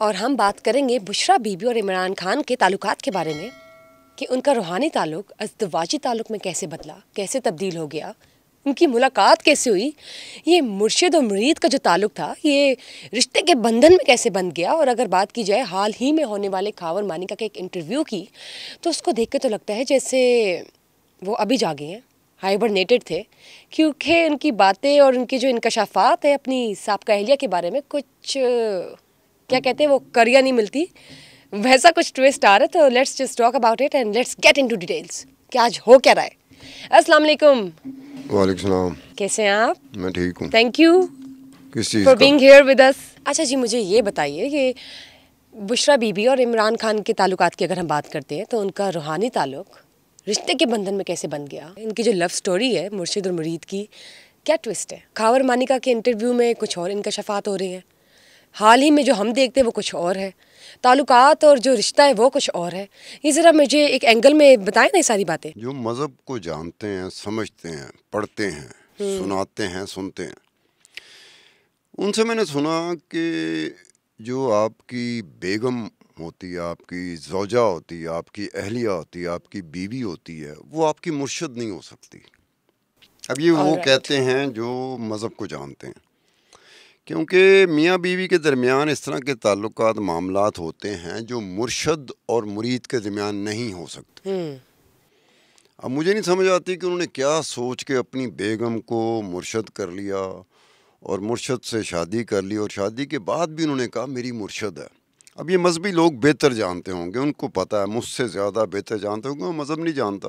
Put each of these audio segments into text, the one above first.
اور ہم بات کریں گے بشریٰ بی بی اور عمران خان کے تعلقات کے بارے میں کہ ان کا روحانی تعلق ازدواجی تعلق میں کیسے بدلا، کیسے تبدیل ہو گیا، ان کی ملاقات کیسے ہوئی، یہ مرشد اور مرید کا جو تعلق تھا یہ رشتے کے بندھن میں کیسے بن گیا۔ اور اگر بات کی جائے حال ہی میں ہونے والے خاور مانیکا کے ایک انٹرویو کی تو اس کو دیکھ کے تو لگتا ہے جیسے وہ ابھی جاگے ہیں، ہائبرنیٹڈ تھے، کیونکہ ان کی باتیں اور ان کی جو انکشافات ہیں اپنی سابقہ اہلیہ کے بارے میں کچھ کیا کہتے ہیں وہ کریا نہیں ملتی، ویسا کچھ ٹویسٹ آ رہا ہے۔ تو let's just talk about it and let's get into details کہ آج ہو کیا رہا ہے۔ السلام علیکم۔ وعلیکم السلام۔ کیسے ہیں آپ؟ میں ٹھیک ہوں۔ تھینک یو کس چیز فار کا؟ Being here with us. اچھا جی، مجھے یہ بتائیے کہ بشریٰ بی بی اور عمران خان کے تعلقات کی اگر ہم بات کرتے ہیں تو ان کا روحانی تعلق رشتے کے بندھن میں کیسے بن گیا؟ ان کی جو لو سٹوری ہے مرشد اور مرید کی، کیا ٹوسٹ ہے؟ خاور مانیکا کے انٹرویو میں کچھ اور انکشافات ہو رہے ہیں، حال ہی میں جو ہم دیکھتے ہیں وہ کچھ اور ہے، تعلقات اور جو رشتہ ہے وہ کچھ اور ہے۔ یہ ذرا مجھے ایک اینگل میں بتائیں نا یہ ساری باتیں۔ جو مذہب کو جانتے ہیں، سمجھتے ہیں، پڑھتے ہیں، سناتے ہیں، سنتے ہیں، ان سے میں نے سنا کہ جو آپ کی بیگم ہوتی ہے، آپ کی زوجہ ہوتی ہے، آپ کی اہلیہ ہوتی ہے، آپ کی بیوی ہوتی ہے، وہ آپ کی مرشد نہیں ہو سکتی۔ اب یہ وہ کہتے ہیں جو مذہب کو جانتے ہیں، کیونکہ میاں بیوی کے درمیان اس طرح کے تعلقات، معاملات ہوتے ہیں جو مرشد اور مرید کے درمیان نہیں ہو سکتے۔ اب مجھے نہیں سمجھ آتی کہ انہوں نے کیا سوچ کے اپنی بیگم کو مرشد کر لیا اور مرشد سے شادی کر لی، اور شادی کے بعد بھی انہوں نے کہا میری مرشد ہے۔ اب یہ مذہبی لوگ بہتر جانتے ہوں گے، ان کو پتہ ہے، مجھ سے زیادہ بہتر جانتے ہوں گے، وہ مذہب نہیں جانتا۔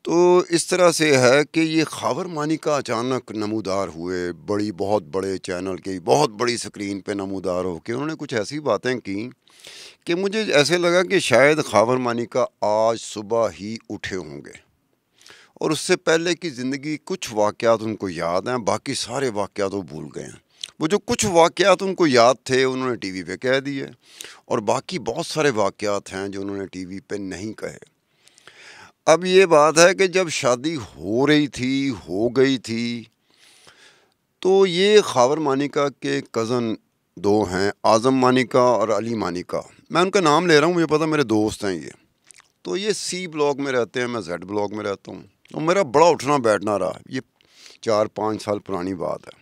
تو اس طرح سے ہے کہ یہ خاور مانیکا اچانک نمودار ہوئے، بہت بڑے چینل کی بہت بڑی سکرین پہ نمودار ہو کے انہوں نے کچھ ایسی باتیں کی کہ مجھے ایسے لگا کہ شاید خاور مانیکا آج صبح ہی اٹھے ہوں گے، اور اس سے پہلے کی زندگی کچھ واقعات ان کو یاد ہیں، باقی سارے واقعات وہ بھول گئے ہیں۔ وہ جو کچھ واقعات ان کو یاد تھے انہوں نے ٹی وی پہ کہہ دیے، اور باقی بہت سارے واقعات ہیں جو انہوں نے ٹی وی پہ نہیں کہے۔ اب یہ بات ہے کہ جب شادی ہو گئی تھی تو یہ خاور مانیکا کے کزن دو ہیں، اعظم مانیکا اور علی مانیکا۔ میں ان کا نام لے رہا ہوں، مجھے پتا میرے دوست ہیں یہ۔ تو یہ سی بلاک میں رہتے ہیں، میں زیڈ بلاک میں رہتا ہوں، اور میرا بڑا اٹھنا بیٹھنا رہا، یہ 4-5 سال پرانی بات ہے۔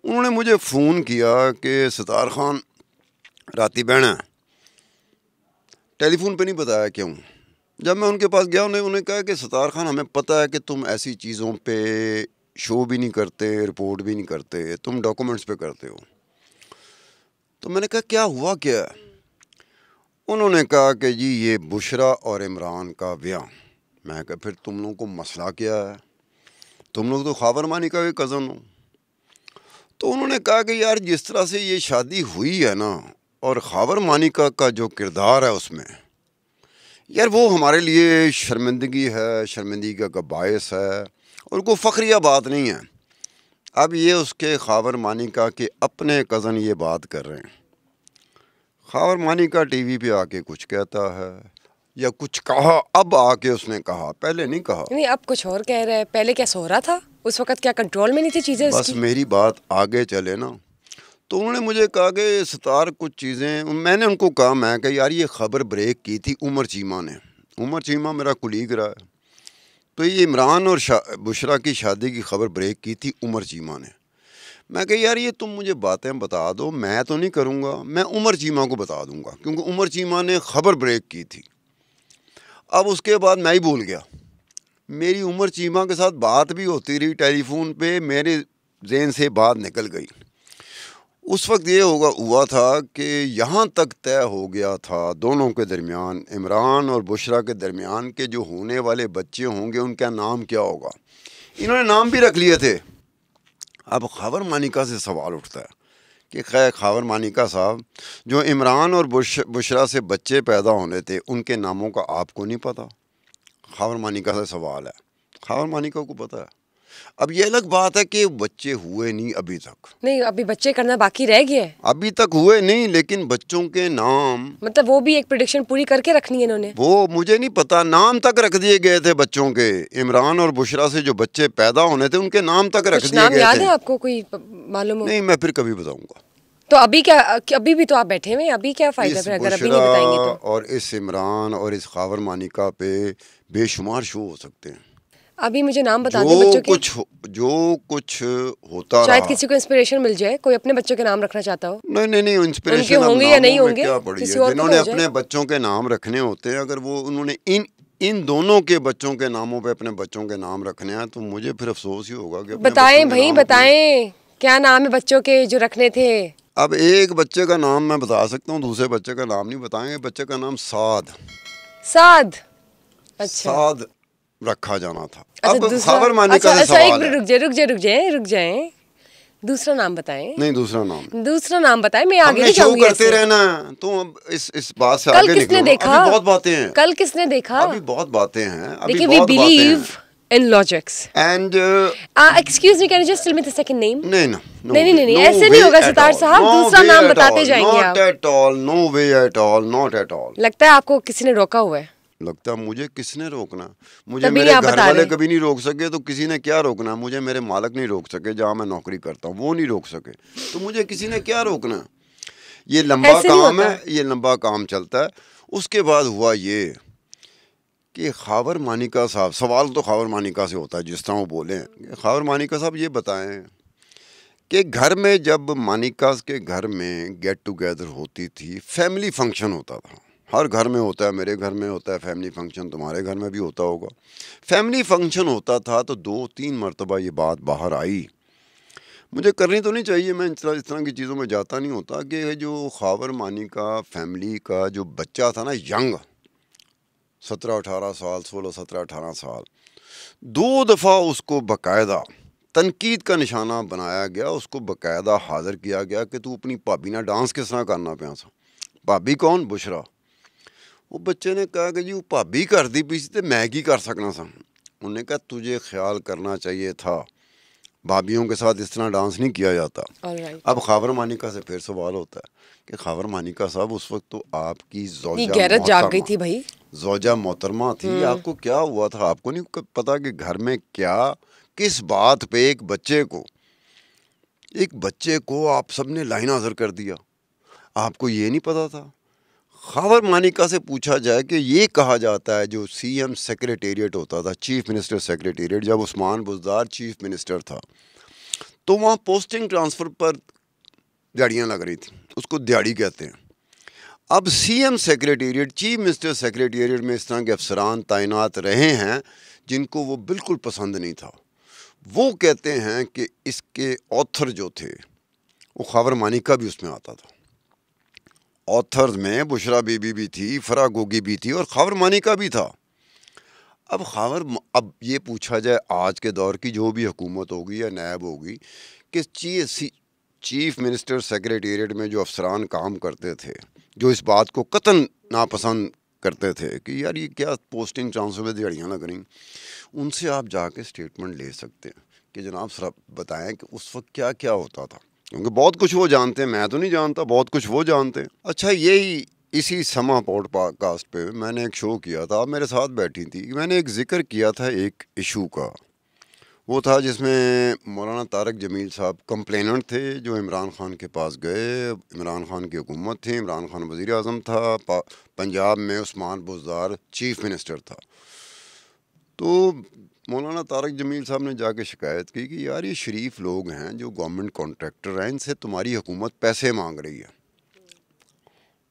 انہوں نے مجھے فون کیا کہ ستار خان راتی بہنا ہے، ٹیلی فون پہ نہیں بتایا کیوں۔ جب میں ان کے پاس گیا انہوں نے کہا کہ ستار خان ہمیں پتہ ہے کہ تم ایسی چیزوں پہ شو بھی نہیں کرتے، رپورٹ بھی نہیں کرتے، تم ڈاکومنٹس پہ کرتے ہو۔ تو میں نے کہا کیا ہوا کیا ہے؟ انہوں نے کہا کہ جی یہ بشریٰ اور عمران کا بیاہ۔ میں کہا پھر تم لوگوں کو مسئلہ کیا ہے؟ تم لوگ تو خاور مانیکا کے کزن ہو۔ تو انہوں نے کہا کہ یار جس طرح سے یہ شادی ہوئی ہے نا، اور خاور مانیکا کا جو کردار ہے اس میں، یار وہ ہمارے لیے شرمندگی ہے، شرمندگی کا باعث ہے، اور کوئی فخریہ بات نہیں ہے۔ اب یہ اس کے خاور مانیکا کے اپنے کزن یہ بات کر رہے ہیں، خاور مانیکا ٹی وی پہ آ کے کچھ کہتا ہے یا کچھ کہا، اب آ کے اس نے کہا، پہلے نہیں کہا۔ نہیں اب کچھ اور کہہ رہا ہے، پہلے کیا سو رہا تھا اس وقت؟ کیا کنٹرول میں نہیں تھی چیزیں اس بس کی؟ میری بات آگے چلے نا، تو انہوں نے مجھے کہا کہ ستار کچھ چیزیں، میں نے ان کو کہا، میں کہ یار یہ خبر بریک کی تھی عمر چیمہ نے، عمر چیمہ میرا کولیگ رہا ہے، تو یہ عمران اور بشریٰ کی شادی کی خبر بریک کی تھی عمر چیمہ نے۔ میں کہ یار یہ تم مجھے باتیں بتا دو، میں تو نہیں کروں گا، میں عمر چیمہ کو بتا دوں گا، کیونکہ عمر چیمہ نے خبر بریک کی تھی۔ اب اس کے بعد میں ہی بھول گیا، میری عمر چیمہ کے ساتھ بات بھی ہوتی رہی ٹیلی فون پہ، میرے ذہن سے بات نکل گئی۔ اس وقت یہ ہوا تھا کہ یہاں تک طے ہو گیا تھا دونوں کے درمیان، عمران اور بشریٰ کے درمیان، کہ جو ہونے والے بچے ہوں گے ان کا نام کیا ہوگا۔ انہوں نے نام بھی رکھ لیے تھے۔ اب خاور مانیکا سے سوال اٹھتا ہے کہ خیر خاور مانیکا صاحب، جو عمران اور بشریٰ سے بچے پیدا ہونے تھے ان کے ناموں کا آپ کو نہیں پتہ؟ خاور مانیکا سے سوال ہے، خاور مانیکا کو پتہ ہے۔ اب یہ الگ بات ہے کہ بچے ہوئے نہیں ابھی تک، نہیں ابھی بچے کرنا باقی رہ گیا ہے، ابھی تک ہوئے نہیں، لیکن بچوں کے نام، مطلب وہ بھی ایک پریڈکشن پوری کر کے رکھنی ہے انہوں نے۔ وہ مجھے نہیں پتا، نام تک رکھ دیے گئے تھے بچوں کے، عمران اور بشریٰ سے جو بچے پیدا ہونے تھے ان کے نام تک رکھ کچھ دیے نام گئے یاد تھے۔ ہے آپ کو، کوئی معلوم ہو؟ نہیں میں پھر کبھی بتاؤں گا۔ تو ابھی بھی تو آپ بیٹھے ہوئے ہیں, ابھی کیا فائدہ پھر اگر ابھی نہیں بتائیں گے تو. اور اس عمران اور اس خاور مانیکا پہ بے شمار شو ہو سکتے ہیں. ابھی مجھے نام بتا دیں بچوں کے جو کچھ ہوتا شاید رہا. کسی کو انسپریشن مل جائے, کوئی اپنے بچوں کے نام رکھنا چاہتا ہو. نہیں انسپریشن ان کے ہوں گے یا نہیں ہوں گے, کیا پڑی کسی ہے, اور جنہوں نے اپنے بچوں کے نام رکھنے ہوتے ہیں, اگر وہ انہوں نے ان دونوں کے بچوں کے ناموں پہ اپنے بچوں کے نام رکھنے ہیں تو مجھے پھر افسوس ہی ہوگا کہ بتائیں بھائی بتائیں کیا نام ہے بچوں کے جو رکھنے تھے. اب ایک بچے کا نام میں بتا سکتا ہوں, دوسرے بچے کا نام نہیں بتائیں گے. بچے کا نام سعد سعد رکھا جانا تھا. اب خاور مانیکا سے سوال ہے. رک جائیں دوسرا نام بتائیں. نہیں دوسرا نام بتائیں, میں آگے نہیں شو جاؤں گی. کرتے رہنا ہے تو اب اس بات سے آگے نکلو. ابھی بہت باتیں ہیں, کل کس نے دیکھا, ابھی بہت باتیں ہیں, ابھی دیکھیں we بہت باتیں ہیں. believe in logics. And excuse me, can you just tell me the second name? نہیں ایسے نہیں ہوگا ستار صاحب, دوسرا نام بتاتے جائیں گے آپ. Not at all, no way at all, not at all. لگتا ہے آپ کو کسی نے روکا ہوا ہے. لگتا ہے مجھے کس نے روکنا, مجھے میرے گھر والے کبھی نہیں روک سکے تو کسی نے کیا روکنا. مجھے میرے مالک نہیں روک سکے, جہاں میں نوکری کرتا ہوں وہ نہیں روک سکے, تو مجھے کسی نے کیا روکنا. یہ لمبا کام ہے, یہ لمبا کام چلتا ہے. اس کے بعد ہوا یہ کہ خاور مانیکا صاحب, سوال تو خاور مانیکا سے ہوتا ہے جس طرح وہ بولیں. خاور مانیکا صاحب یہ بتائیں کہ گھر میں جب مانیکاز کے گھر میں گیٹ ٹوگیدر ہوتی تھی, فیملی فنکشن ہوتا تھا. ہر گھر میں ہوتا ہے, میرے گھر میں ہوتا ہے فیملی فنکشن, تمہارے گھر میں بھی ہوتا ہوگا. فیملی فنکشن ہوتا تھا تو 2-3 مرتبہ یہ بات باہر آئی. مجھے کرنی تو نہیں چاہیے, میں اس طرح کی چیزوں میں جاتا نہیں ہوتا, کہ جو خاور مانیکا فیملی کا جو بچہ تھا نا, ینگ 17-18 سال, 16-17-18 سال, 2 دفعہ اس کو باقاعدہ تنقید کا نشانہ بنایا گیا. اس کو باقاعدہ حاضر کیا گیا کہ تو اپنی بھابی نہ ڈانس کس طرح کرنا پیا سا. بھابی کون؟ بشرا. وہ بچے نے کہا کہ جی وہ بھابی کر دی پیچھے تو میں کی کر سکنا سا. انہوں نے کہا تجھے خیال کرنا چاہیے تھا, بھابیوں کے ساتھ اس طرح ڈانس نہیں کیا جاتا. اب خاور مانیکا سے پھر سوال ہوتا ہے کہ خاور مانیکا صاحب اس وقت تو آپ کی زوجہ محترمہ تھی, آپ کو کیا ہوا تھا؟ آپ کو نہیں پتا کہ گھر میں کیا کس بات پہ ایک بچے کو آپ سب نے لائن حاضر کر دیا, آپ کو یہ نہیں پتا تھا؟ خاور مانیکا سے پوچھا جائے کہ یہ کہا جاتا ہے جو سی ایم سیکریٹریٹ ہوتا تھا, چیف منسٹر سیکریٹریٹ, جب عثمان بزدار چیف منسٹر تھا تو وہاں پوسٹنگ ٹرانسفر پر دیہڑیاں لگ رہی تھیں, اس کو دیہڑی کہتے ہیں. اب C M secretariat, chief minister secretariat میں اس طرح کے افسران تعینات رہے ہیں جن کو وہ بالکل پسند نہیں تھا. وہ کہتے ہیں کہ اس کے آتھر جو تھے وہ خاور مانیکا بھی اس میں آتا تھا. آتھرز میں بشرا بی بی بھی تھی, فرا گوگی بھی تھی, اور خاور مانیکا بھی تھا. اب یہ پوچھا جائے آج کے دور کی جو بھی حکومت ہوگی یا نائب ہوگی کہ چیف منسٹر سیکریٹریٹ میں جو افسران کام کرتے تھے, جو اس بات کو قطعاً ناپسند کرتے تھے کہ یار یہ کیا پوسٹنگ ٹرانسفر میں دیہڑیاں لگ رہی, ان سے آپ جا کے اسٹیٹمنٹ لے سکتے ہیں کہ جناب سر بتائیں کہ اس وقت کیا کیا ہوتا تھا, کیونکہ بہت کچھ وہ جانتے ہیں, میں تو نہیں جانتا, بہت کچھ وہ جانتے ہیں. اچھا, اسی سما پوڈ کاسٹ پہ میں نے ایک شو کیا تھا, آپ میرے ساتھ بیٹھی تھی, میں نے ایک ذکر کیا تھا ایک ایشو کا. وہ تھا جس میں مولانا طارق جمیل صاحب کمپلیننٹ تھے, جو عمران خان کے پاس گئے. عمران خان کی حکومت تھی, عمران خان وزیر اعظم تھا, پنجاب میں عثمان بزدار چیف منسٹر تھا. تو مولانا طارق جمیل صاحب نے جا کے شکایت کی کہ یار یہ شریف لوگ ہیں جو گورنمنٹ کانٹریکٹر ہیں, ان سے تمہاری حکومت پیسے مانگ رہی ہے.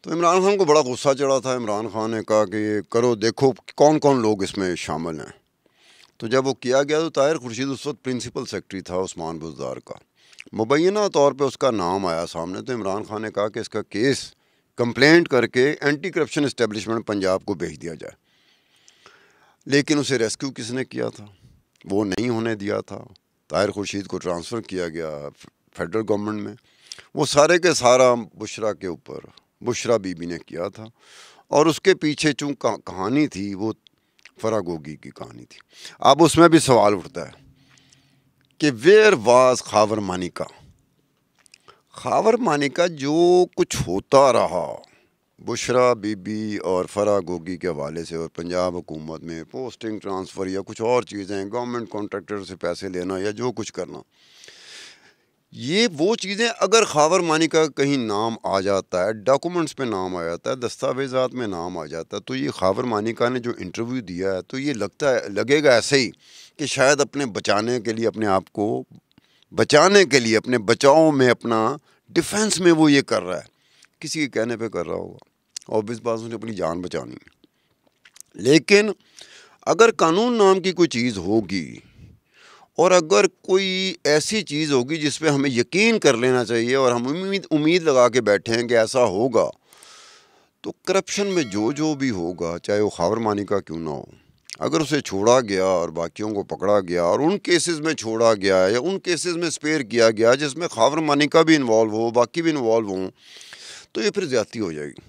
تو عمران خان کو بڑا غصہ چڑھا تھا. عمران خان نے کہا کہ یہ کرو, دیکھو کون کون لوگ اس میں شامل ہیں. تو جب وہ کیا گیا تو طاہر خورشید اس وقت پرنسپل سیکرٹری تھا عثمان بزدار کا, مبینہ طور پہ اس کا نام آیا سامنے. تو عمران خان نے کہا کہ اس کا کیس کمپلینٹ کر کے اینٹی کرپشن اسٹیبلشمنٹ پنجاب کو بھیج دیا جائے. لیکن اسے ریسکیو کس نے کیا تھا؟ وہ نہیں ہونے دیا تھا. طاہر خورشید کو ٹرانسفر کیا گیا فیڈرل گورنمنٹ میں. وہ سارے کے سارا بشرا کے اوپر, بشرا بی بی نے کیا تھا, اور اس کے پیچھے چونکہ کہانی تھی وہ فرا گوگی کی کہانی تھی. اب اس میں بھی سوال اٹھتا ہے کہ ویئر واز خاور مانیکا. خاور مانیکا جو کچھ ہوتا رہا بشرا بی بی اور فرا گوگی کے حوالے سے, اور پنجاب حکومت میں پوسٹنگ ٹرانسفر یا کچھ اور چیزیں, گورنمنٹ کانٹریکٹر سے پیسے لینا یا جو کچھ کرنا, یہ وہ چیزیں اگر خاور مانی کا کہیں نام آ جاتا ہے، ڈاکومنٹس پہ نام آ جاتا ہے، دستاویزات میں نام آ جاتا ہے، تو یہ خاور مانیکا نے جو انٹرویو دیا ہے تو یہ لگے گا ایسے ہی کہ شاید اپنے بچانے کے لیے، اپنے آپ کو بچانے کے لیے، اپنے بچاؤ میں، اپنا ڈیفینس میں وہ یہ کر رہا ہے، کسی کے کہنے پہ کر رہا ہوگا، obvious بات نے اپنی جان بچانی ہے۔ لیکن اگر قانون نام کی کوئی چیز ہوگی اور اگر کوئی ایسی چیز ہوگی جس پہ ہمیں یقین کر لینا چاہیے اور ہم امید لگا کے بیٹھے ہیں کہ ایسا ہوگا، تو کرپشن میں جو بھی ہوگا، چاہے وہ خاور مانیکا کیوں نہ ہو، اگر اسے چھوڑا گیا اور باقیوں کو پکڑا گیا اور ان کیسز میں چھوڑا گیا یا ان کیسز میں اسپیئر کیا گیا جس میں خاور مانیکا بھی انوالو ہو، باقی بھی انوالو ہوں، تو یہ پھر زیادتی ہو جائے گی۔